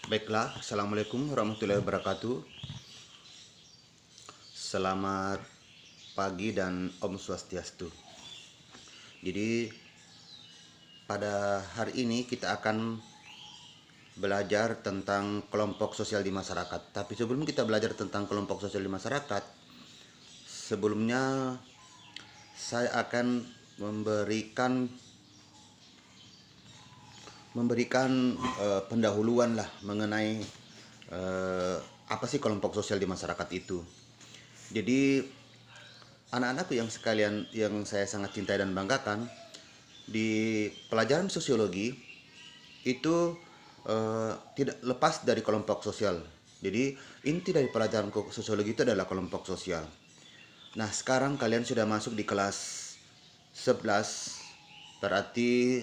Baiklah, Assalamualaikum warahmatullahi wabarakatuh. Selamat pagi dan Om Swastiastu. Jadi pada hari ini kita akan belajar tentang kelompok sosial di masyarakat. Tapi sebelum kita belajar tentang kelompok sosial di masyarakat, sebelumnya saya akan memberikan pendahuluan lah mengenai apa sih kelompok sosial di masyarakat itu. Jadi anak-anakku yang sekalian, yang saya sangat cintai dan banggakan, di pelajaran sosiologi itu tidak lepas dari kelompok sosial. Jadi inti dari pelajaran sosiologi itu adalah kelompok sosial. Nah, sekarang kalian sudah masuk di kelas 11, berarti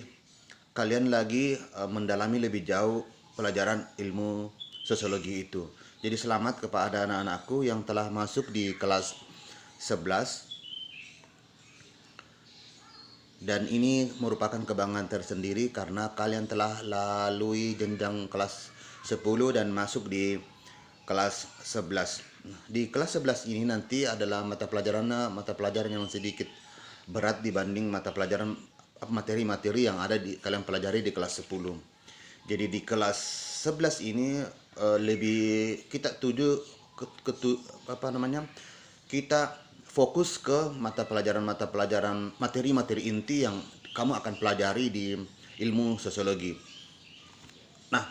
kalian lagi mendalami lebih jauh pelajaran ilmu sosiologi itu. Jadi selamat kepada anak-anakku yang telah masuk di kelas 11. Dan ini merupakan kebanggaan tersendiri karena kalian telah lalui jenjang kelas 10 dan masuk di kelas 11. Di kelas 11 ini nanti adalah mata pelajaran yang sedikit berat dibanding mata pelajaran materi-materi yang ada di kalian pelajari di kelas 10. Jadi di kelas 11 ini lebih kita kita fokus ke mata pelajaran materi-materi inti yang kamu akan pelajari di ilmu sosiologi. Nah,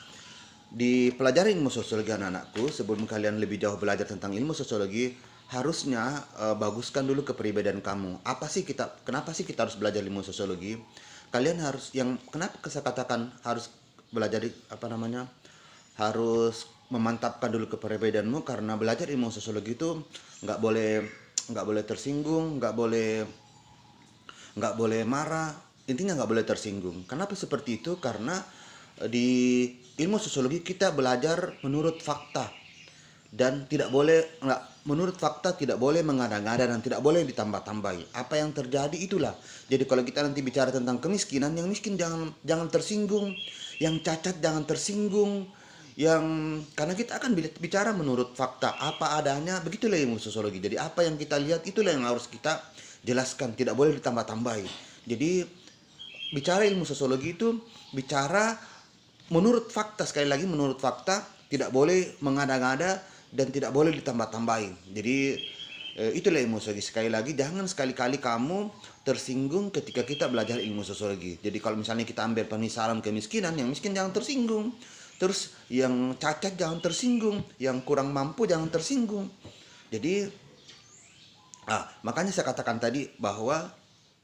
di pelajaran ilmu sosiologi anak-anakku, sebelum kalian lebih jauh belajar tentang ilmu sosiologi, harusnya baguskan dulu kepribadian kamu. Kenapa sih kita harus belajar ilmu sosiologi? Kalian harus, kenapa saya katakan harus belajar harus memantapkan dulu kepribadianmu, karena belajar ilmu sosiologi itu nggak boleh tersinggung, nggak boleh marah, intinya nggak boleh tersinggung. Kenapa seperti itu? Karena di ilmu sosiologi kita belajar menurut fakta dan menurut fakta tidak boleh mengada-ngada dan tidak boleh ditambah-tambahi. Apa yang terjadi itulah. Jadi kalau kita nanti bicara tentang kemiskinan, yang miskin jangan tersinggung, yang cacat jangan tersinggung, karena kita akan bicara menurut fakta apa adanya. Begitulah ilmu sosiologi. Jadi apa yang kita lihat itulah yang harus kita jelaskan, tidak boleh ditambah-tambahi. Jadi bicara ilmu sosiologi itu bicara menurut fakta, sekali lagi menurut fakta, tidak boleh mengada-ngada dan tidak boleh ditambah-tambahi. Jadi itulah ilmu sosiologi. Sekali lagi, jangan sekali-kali kamu tersinggung ketika kita belajar ilmu sosiologi. Jadi kalau misalnya kita ambil pemisalan kemiskinan, yang miskin jangan tersinggung. Terus yang cacat jangan tersinggung, yang kurang mampu jangan tersinggung. Jadi makanya saya katakan tadi bahwa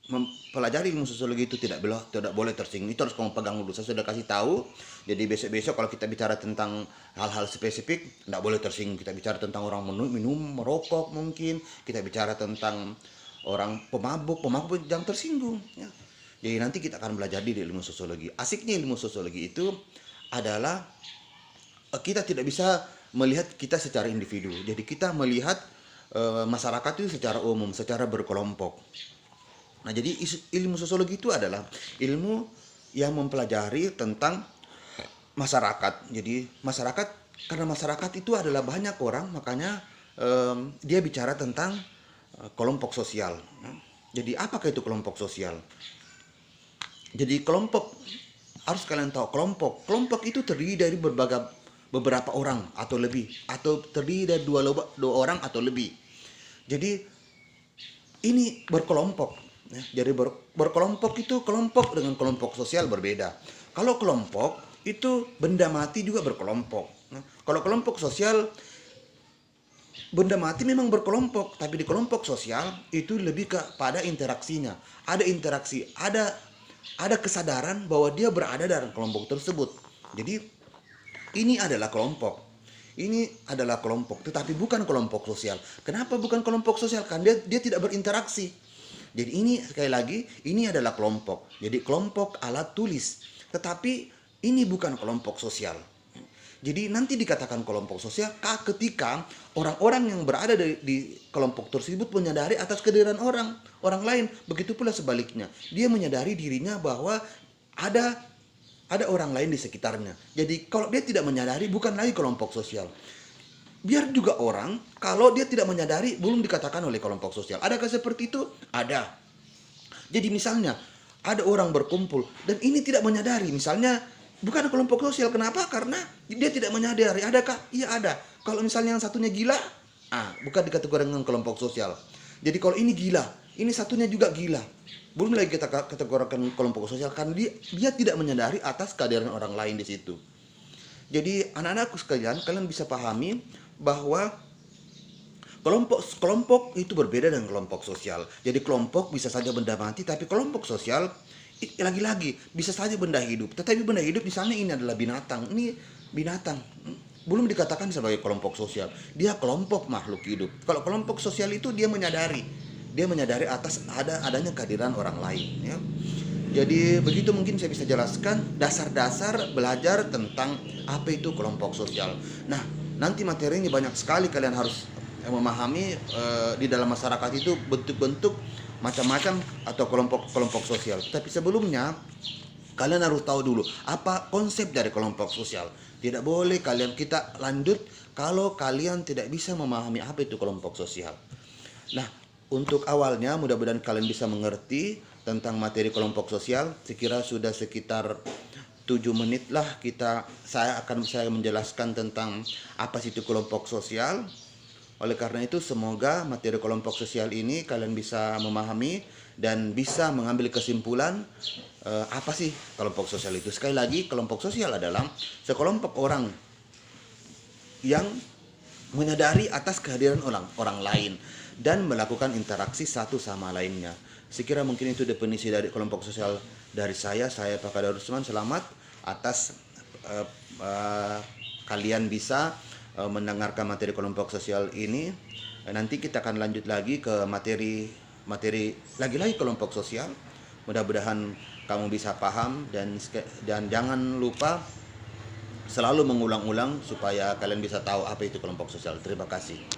mempelajari ilmu sosiologi itu tidak boleh tersinggung. Itu harus kamu pegang dulu. Saya sudah kasih tahu. Jadi besok-besok kalau kita bicara tentang hal-hal spesifik, tidak boleh tersinggung. Kita bicara tentang orang minum, merokok mungkin. Kita bicara tentang orang pemabuk jangan tersinggung. Ya. Jadi nanti kita akan belajar di ilmu sosiologi. Asiknya ilmu sosiologi itu adalah kita tidak bisa melihat kita secara individu. Jadi kita melihat masyarakat itu secara umum, secara berkelompok. Nah, jadi ilmu sosiologi itu adalah ilmu yang mempelajari tentang masyarakat. Jadi karena masyarakat itu adalah banyak orang, makanya dia bicara tentang kelompok sosial. Jadi apakah itu kelompok sosial? Jadi harus kalian tahu, kelompok itu terdiri dari beberapa orang atau lebih, atau terdiri dari dua orang atau lebih. Jadi ini berkelompok. Jadi berkelompok itu, kelompok dengan kelompok sosial berbeda. Kalau kelompok itu benda mati juga berkelompok. Kalau kelompok sosial, benda mati memang berkelompok, tapi di kelompok sosial itu lebih kepada interaksinya. Ada interaksi, ada kesadaran bahwa dia berada dalam kelompok tersebut. Jadi ini adalah kelompok. Tetapi bukan kelompok sosial. Kenapa bukan kelompok sosial? Karena dia tidak berinteraksi. Jadi ini sekali lagi, ini adalah kelompok. Jadi kelompok alat tulis. Tetapi ini bukan kelompok sosial. Jadi nanti dikatakan kelompok sosial ketika orang-orang yang berada di kelompok tersebut menyadari atas kehadiran orang lain. Begitu pula sebaliknya. Dia menyadari dirinya bahwa ada ada orang lain di sekitarnya. Jadi kalau dia tidak menyadari, bukan lagi kelompok sosial. Biar juga orang, kalau dia tidak menyadari, belum dikatakan oleh kelompok sosial. Adakah seperti itu? Ada. Jadi misalnya, ada orang berkumpul, dan ini tidak menyadari. Misalnya, bukan kelompok sosial. Kenapa? Karena dia tidak menyadari. Adakah? Iya ada. Kalau misalnya yang satunya gila, bukan dikategorikan dengan kelompok sosial. Jadi kalau ini gila, ini satunya juga gila. Belum lagi kita kategorikan kelompok sosial, karena dia tidak menyadari atas kehadiran orang lain di situ. Jadi anak-anakku sekalian, kalian bisa pahami bahwa kelompok itu berbeda dengan kelompok sosial. Jadi kelompok bisa saja benda mati, tapi kelompok sosial lagi-lagi bisa saja benda hidup. Tetapi benda hidup misalnya ini adalah binatang. Ini binatang. Belum dikatakan sebagai kelompok sosial. Dia kelompok makhluk hidup. Kalau kelompok sosial itu dia menyadari atas adanya kehadiran orang lain, ya. Jadi begitu mungkin saya bisa jelaskan dasar-dasar belajar tentang apa itu kelompok sosial. Nah, nanti materinya banyak sekali, kalian harus memahami di dalam masyarakat itu bentuk-bentuk macam-macam atau kelompok-kelompok sosial. Tapi sebelumnya kalian harus tahu dulu apa konsep dari kelompok sosial. Tidak boleh kita lanjut kalau kalian tidak bisa memahami apa itu kelompok sosial. Nah, untuk awalnya mudah-mudahan kalian bisa mengerti tentang materi kelompok sosial. Sekira sudah sekitar 7 menit lah saya akan menjelaskan tentang apa sih itu kelompok sosial. Oleh karena itu semoga materi kelompok sosial ini kalian bisa memahami dan bisa mengambil kesimpulan apa sih kelompok sosial itu. Sekali lagi, kelompok sosial adalah sekelompok orang yang menyadari atas kehadiran orang lain dan melakukan interaksi satu sama lainnya. Sekira mungkin itu definisi dari kelompok sosial dari saya Pak Kadarus Usman. Selamat atas kalian bisa mendengarkan materi kelompok sosial ini. Nanti kita akan lanjut lagi ke materi lagi-lagi kelompok sosial. Mudah-mudahan kamu bisa paham dan jangan lupa selalu mengulang-ulang supaya kalian bisa tahu apa itu kelompok sosial. Terima kasih.